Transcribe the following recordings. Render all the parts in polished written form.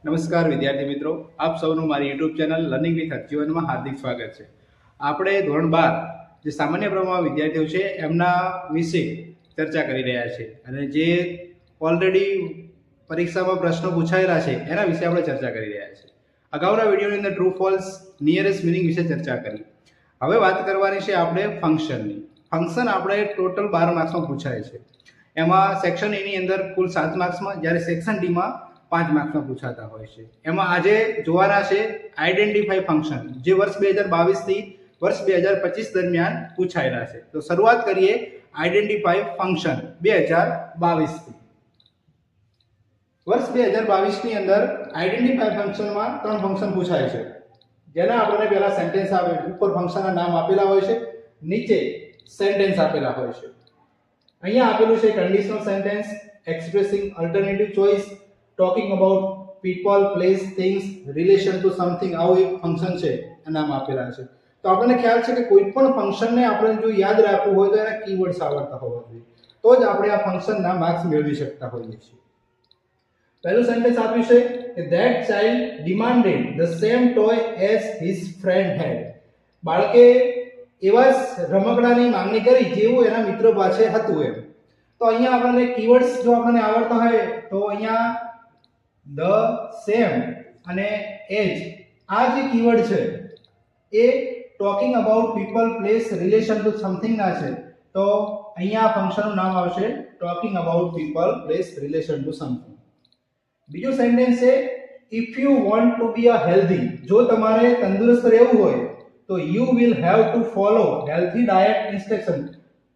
નમસ્કાર વિદ્યાર્થી મિત્રો, આપ સૌનું મારી યુટ્યુબ ચેનલ લર્નિંગ વિથ અર્જીવનમાં હાર્દિક સ્વાગત છે. આપણે ધોરણ 12 જે સામાન્ય પ્રવાહ વિદ્યાર્થીઓ છે એમના વિશે ચર્ચા કરી રહ્યા છે અને જે ઓલરેડી પરીક્ષામાં પ્રશ્નો પૂછાયેલા છે એના વિશે આપણે ચર્ચા કરી રહ્યા છે. અગાઉના વિડીયોની અંદર ટ્રુ ફોલ્સ નિયરેસ્ટ મિનિંગ વિશે ચર્ચા કરી. હવે વાત કરવાની છે આપણે ફંક્શનની. ફંક્શન આપણે ટોટલ 12 માર્ક્સમાં પૂછાય છે. એમાં સેક્શન એ ની અંદર કુલ 7 માર્ક્સમાં, જ્યારે સેક્શન ડી માં 5 માર્ક્સમાં પૂછાતા હોય છે. એમાં આજે જોવાના છે આઈડેન્ટિફાઈ ફંક્શન, જે વર્ષ 2022 થી વર્ષ 2025 દરમિયાન પૂછાયેલા છે. તો શરૂઆત કરીએ આઈડેન્ટિફાઈ ફંક્શન 2022 થી. વર્ષ 2022 ની અંદર આઈડેન્ટિફાઈ ફંક્શનમાં 3 ફંક્શન પૂછાય છે, જેના આપણને પહેલા સેન્ટેન્સ આવે, ઉપર ફંક્શનના નામ આપેલા હોય છે, નીચે સેન્ટેન્સ આપેલા હોય છે. અહીંયા આપેલું છે conditional sentence, expressing alternative choice, talking about people, place, things, relation to something. આવું એક ફંક્શન છે, નામ આપેલા છે. તો આપણને ખ્યાલ છે કે કોઈ પણ ફંક્શનને આપણે જો યાદ રાખવું હોય તો એના કીવર્ડ્સ આવડતા હોવા જોઈએ, તો જ આપણે આ ફંક્શનના માર્ક્સ મેળવી શકતા હોઈએ છીએ. પહેલું સેન્ટેન્સ આપ્યું છે કે that child demanded the same toy as his friend had. બાળકે એવા રમકડાની માંગણી કરી જેવું એના મિત્ર પાસે હતું એમ. તો અહીંયા આપણને કીવર્ડ્સ જો આપણને આવડતા હોય તો અહીંયા the same અને as આ જે કીવર્ડ છે એ talking about people, place, relation to something ના છે. તો અહીંયા ફંક્શનનું નામ આવશે talking about people, place, relation to something. બીજો સેન્ટેન્સ છે if you want to be a healthy. જો તમારે તંદુરસ્ત રહેવું હોય તો you will have to follow healthy diet instruction.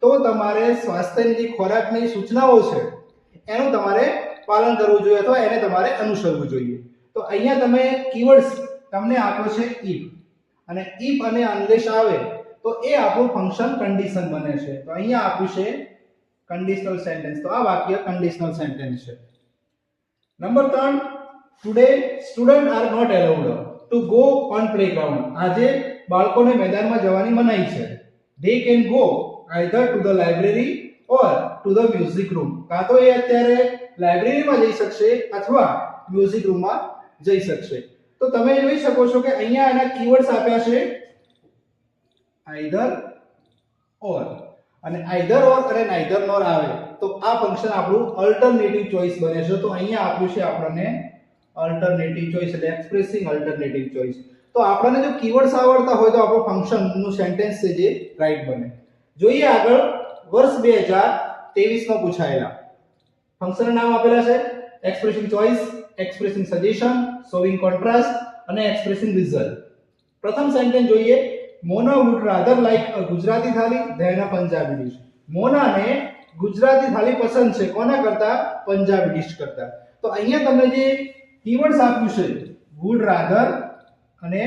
તો તમારે સ્વાસ્થ્યની જે ખોરાકની સૂચનાઓ છે એનું તમારે પાલન કરવું જોઈએ અથવા એને તમારે અનુસરવું જોઈએ. તો અહીંયા તમે કીવર્ડ્સ તમને આપ્યો છે if, અને if અને અનલેસ આવે તો એ આપણું ફંક્શન કન્ડિશન બને છે. તો અહીંયા આપ્યું છે કન્ડિશનલ સેન્ટેન્સ. તો આ વાક્ય કન્ડિશનલ સેન્ટેન્સ છે. Number 3, today student are not allowed to go on playground. આજે બાળકોને મેદાનમાં જવાની મનાઈ છે. they can go either to the library or to the music room. કાં તો એ અત્યારે લાઇબ્રેરીમાં જઈ શકશે અથવા મ્યુઝિક રૂમમાં જઈ શકશે. તો તમે જોઈ શકો છો કે અહીંયા એના કીવર્ડ્સ આપ્યા છે either or, અને either or અને neither nor આવે તો આ ફંક્શન આપણું અલ્ટરનેટિવ ચોઇસ બને છે. તો અહીંયા આપ્યું છે આપણને અલ્ટરનેટિવ ચોઇસ એટલે એક્સપ્રેસિંગ અલ્ટરનેટિવ ચોઇસ. તો આપણને જો કીવર્ડ્સ આવડતા હોય તો આપણું ફંક્શનનું સેન્ટેન્સ છે જે રાઈટ બને. જોઈએ આગળ વર્ષ 2023 માં પૂછાયેલા ફંક્શનના નામ આપેલા છે expressing choice, expressing suggestion, showing contrast અને એક્સપ્રેસિંગ રિઝલ્ટ. પ્રથમ સેન્ટેન્સ જોઈએ. Mona would rather like a Gujarati thali than a Punjabi dish. મોનાને ગુજરાતી થાળી પસંદ છે કોના કરતા? પંજાબી ડિશ કરતા. તો અહીંયા તમને જે કીવર્ડ્સ આપ્યું છે વુડ રાધર અને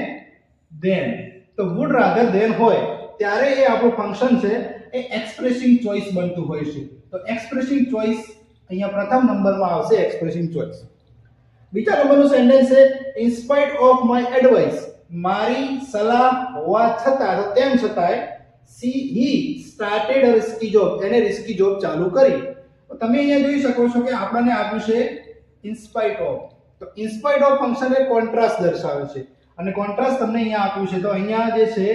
ધેન, તો વુડ રાધર ધેન હોય ત્યારે એ આપણું ફંક્શન છે એ એક્સપ્રેસિંગ ચોઇસ બનતું હોય છે. તો એક્સપ્રેસિંગ ચોઇસ અહીંયા પ્રથમ નંબરમાં આવશે, એક્સપ્રેસિંગ ચોઇસ. બીજા નંબરનું સેન્ટેન્સ છે in spite of my advice. મારી સલાહ હોવા છતાં, તો તેમ છતાંય he started a risky job. એને રિસ્કી જોબ ચાલુ કરી. તો તમે અહીંયા જોઈ શકો છો કે આપણને આપ્યું છે ઇન સ્પાઇટ ઓફ. તો in spite of function A contrast દર્શાવે છે અને કોન્ટ્રાસ્ટ તમને અહીંયા આપ્યું છે. તો અહીંયા જે છે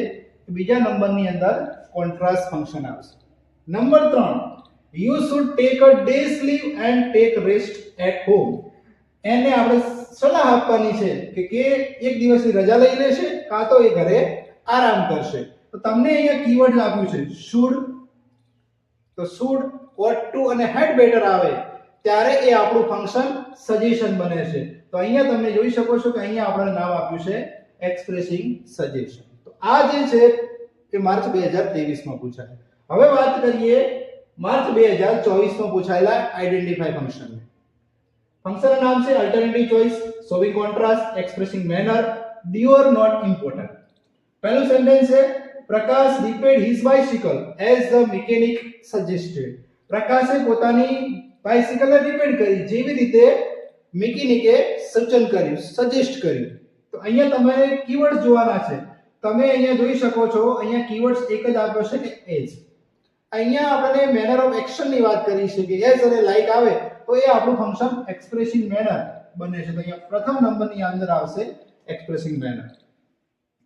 બીજા નંબરની અંદર કોન્ટ્રાસ્ટ ફંક્શન આવશે. Number 3, you should take a day's leave and take rest at home. એને આપણે સલાહ આપવાની છે કે એક દિવસની રજા લઈ લેશે કાં તો એ ઘરે આરામ કરશે. તો તમને અહીંયા કીવર્ડ આપ્યું છે should. તો should, ought to અને had better આવે ત્યારે એ આપણું ફંક્શન સજેશન બને છે. તો અહીંયા તમે જોઈ શકો છો કે અહીંયા આપણે નામ આપ્યું છે એક્સપ્રેસિંગ સજેશન. તો આ જે છે એ માર્ચ 2023 માં પૂછાય. હવે વાત કરીએ માર્ચ 2024 માં પૂછાયેલા આઈડેન્ટિફાઈ ફંક્શન. ફંક્શનનું નામ છે alternative choice, showing contrast, expressing manner, D or not important. પહેલું સેન્ટેન્સ છે Prakash repaired his bicycle as the mechanic suggested. પ્રકાશે પોતાની બાઇસિકલને રિપેર કરી જેવી રીતે મિકેનિકે સૂચન કર્યું, સજેસ્ટ કર્યું. તો અહીંયા તમારે કીવર્ડ્સ જોવાના છે. તમે અહીંયા જોઈ શકો છો અહીંયા કીવર્ડ્સ એક જ આપ્યો છે કે એઝ. અહીંયા આપણે મેનર ઓફ એક્શન ની વાત કરી છે કે એઝ અને લાઈક આવે તો એ આપણું ફંક્શન એક્સપ્રેસિંગ મેનર બને છે. તો અહીંયા પ્રથમ નંબરની અંદર આવશે એક્સપ્રેસિંગ મેનર.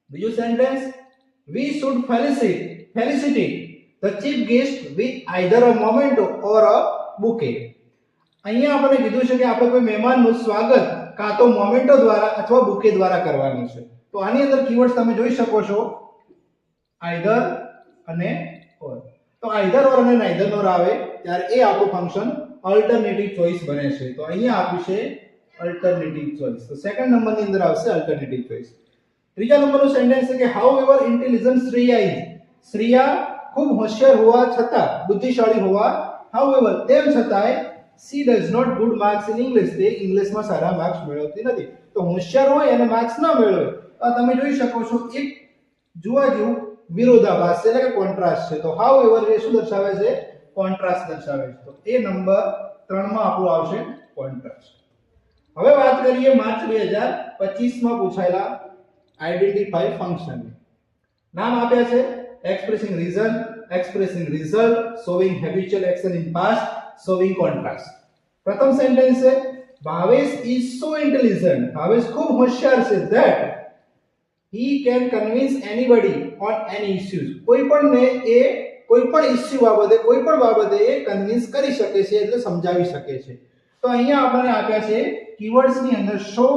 બીજું sentence, we should felicitate the chief guest with either a memento or a bouquet. અહીંયા આપણે કીધું છે કે આપણે કોઈ મહેમાનનું સ્વાગત કાં તો મોમેન્ટો દ્વારા અથવા બુકે દ્વારા કરવાનું છે. તો આની અંદર કીવર્ડ્સ તમે જોઈ શકો છો, આઈધર અને ઓર. તો આઈધર ઓર અને નાઈધર નોર આવે ત્યારે એ આપણું ફંક્શન અલ્ટરનેટિવ ચોઇસ બને છે. તો અહીંયા આપ્યું છે અલ્ટરનેટિવ ચોઇસ. તો સેકન્ડ નંબરની અંદર આવશે અલ્ટરનેટિવ ચોઇસ. ત્રીજા નંબરનું સેન્ટેન્સ છે કે how ever intelligent Shreya is. Shreya ખૂબ હોશિયાર હોવા છતાં, બુદ્ધિશાળી હોવા, હાઉ એવર તેમ છતાંય, she does not good marks in English. તે ઇંગ્લિશમાં સારા માર્ક્સ મેળવતી નથી. તો હોશિયાર હોય અને માર્ક્સ ન મેળવે તો તમે જોઈ શકો છો એક જોવા જેવું વિરોધાભાસ છે, એટલે કે કોન્ટ્રાસ્ટ છે. તો હાઉ એવર એ શું દર્શાવે છે? કોન્ટ્રાસ્ટ દર્શાવે છે. તો એ નંબર 3 માં આપણું આવશે કોન્ટ્રાસ્ટ. હવે વાત કરીએ માર્ચ 2025 માં પૂછાયેલા આઈડેન્ટિફાઈ ફંક્શન. નામ આપ્યા છે expressing reason, expressing result, showing habitual action in past, showing contrast. પ્રથમ સેન્ટેન્સ છે Bhavesh is so intelligent. Bhavesh ખૂબ હોશિયાર છે that he can convince anybody on any issues. કોઈ પણ ઇશ્યુ બાબતે, કોઈ પણ બાબતે એ કન્વિન્સ કરી શકે છે, એટલે સમજાવી શકે છે. તો અહીંયા આપણને આપ્યા છે કીવર્ડ્સ ની અંદર show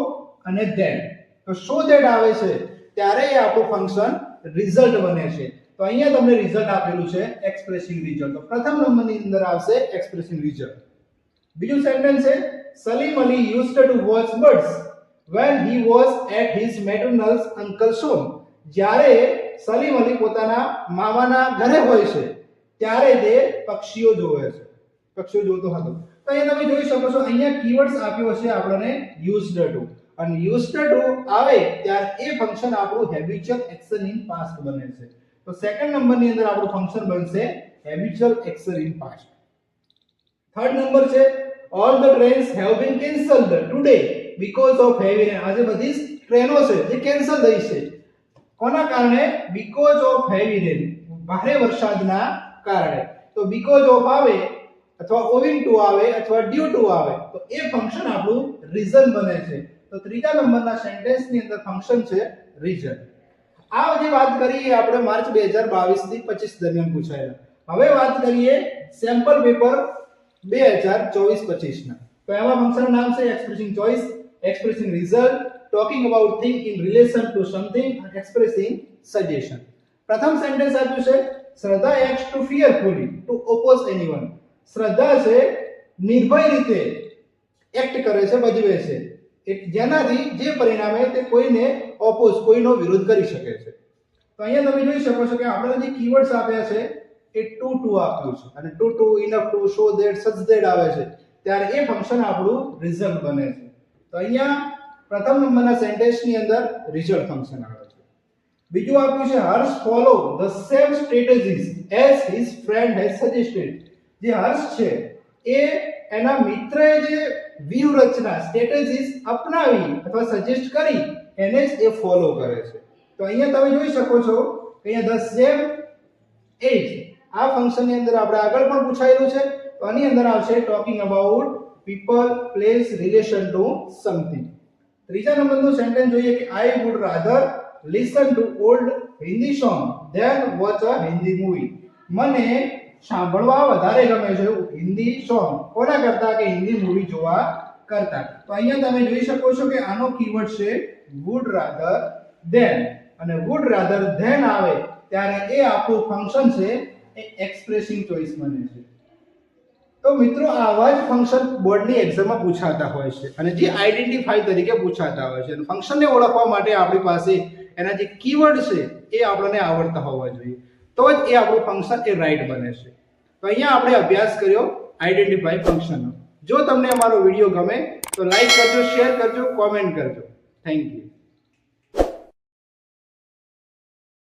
અને that. તો show that આવે છે ત્યારે એ આપણું ફંક્શન રિઝલ્ટ બને છે. તો અહીંયા તમને રિઝલ્ટ આપેલું છે એક્સપ્રેસિંગ રિઝલ્ટ. તો પ્રથમ નંબરની અંદર આવશે એક્સપ્રેસિંગ રિઝલ્ટ. બીજું સેન્ટેન્સ છે Salim Ali used to watch birds when he was at his maternal uncle's home. જ્યારે સલીમ અલી પોતાના મામાના ઘરે હોય છે ત્યારે તે પક્ષીઓ જોવે છે, પક્ષીઓ જોતો હતો. તો અહીંયા તમે જોઈ શકો છો અહીંયા કીવર્ડ્સ આપ્યો છે આપણને used to. અને used to આવે ત્યારે એ ફંક્શન આપણું હેબિચ્યુઅલ એક્શન ઇન પાસ્ટ બને છે. તો સેકન્ડ નંબરની અંદર આપણું ફંક્શન બનશે habitual action in past. Third number છે all the trains have been cancelled today because of heavy rain. આજે બધી ટ્રેનો છે જે કેન્સલ થઈ છે. કોના કારણે? because of heavy rain. ભારે વરસાદના કારણે. તો because of આવે અથવા owing to આવે અથવા due to આવે તો એ ફંક્શન આપણું રીઝન બને છે. તો ત્રીજા નંબરના સેન્ટેન્સની અંદર ફંક્શન છે રીઝન. આ જે વાત કરી આપણે માર્ચ 2022 થી 25 દરમિયાન પૂછાયેલા. હવે વાત કરીએ સેમ્પલ પેપર 2024-25 ના. તો એમાં ફંક્શનનું નામ છે expressing choice, expressing result, talking about thing in relation to something અને એક્સપ્રેસિંગ સજેશન. પ્રથમ સેન્ટેન્સ આપ્યું છે Shraddha acts to fearfully to oppose anyone. Shraddha છે નિર્ભય રીતે એક્ટ કરે છે, ભજવે છે, જેનાથી જે પરિણામે તે કોઈને ઓપોઝ, કોઈનો વિરોધ કરી શકે છે. તો અહીંયા તમે જોઈ શકો છો કે આપણે જે કીવર્ડ્સ આપ્યા છે એ ટુ આપ્યું છે અને too enough to show that such that આવે છે ત્યારે એ ફંક્શન આપણું રિઝલ્ટ બને છે. તો અહીંયા પ્રથમ નંબરના સેન્ટેન્સની અંદર રિઝલ્ટ ફંક્શન આવે છે. બીજું આપ્યું છે Harsh follow the same strategies as his friend has suggested. જે હર્ષ છે એ એના મિત્રએ જે વ્યૂહરચના સ્ટ્રેટેજીસ અપનાવી અથવા સજેસ્ટ કરી એને જ એ ફોલો કરે છે. તો અહીંયા તમે જોઈ શકો છો કે અહીંયા ધ સેમ એજ આ ફંક્શનની અંદર આપણે આગળ પણ પૂછાયેલું છે. તો આની અંદર આવશે talking about people, place, relation to something. ત્રીજા નંબરનું સેન્ટેન્સ જોઈએ કે I would rather listen to old Hindi song than watch a Hindi movie. મને સાંભળવા વધારે ગમે છે હિન્દી સોંગ કોના કરતા? કે હિન્દી મૂવી જોવા કરતા. તો અહીંયા તમે જોઈ શકો છો કે આનો કીવર્ડ છે વુડ રાધર ધેન. અને વુડ રાધર ધેન આવે ત્યારે એ આપણું ફંક્શન છે એ એક્સપ્રેસિંગ ચોઇસ બને છે. તો મિત્રો આવા જ ફંક્શન બોર્ડની એક્ઝામમાં પૂછાતા હોય છે અને જે આઈડેન્ટિફાઈ તરીકે પૂછાતા હોય છે. અને ફંક્શનને ઓળખવા માટે આપણી પાસે એના જે કીવર્ડ છે એ આપણને આવડતા હોવા જોઈએ, તો જ એ આપણું ફંક્શન એ રાઈટ બને છે. તો અહીંયા આપણે અભ્યાસ કર્યો આઈડેન્ટિફાઈ ફંક્શનનો. જો તમને અમારો વિડીયો ગમે તો લાઈક કરજો, શેર કરજો, કોમેન્ટ કરજો. Thank you.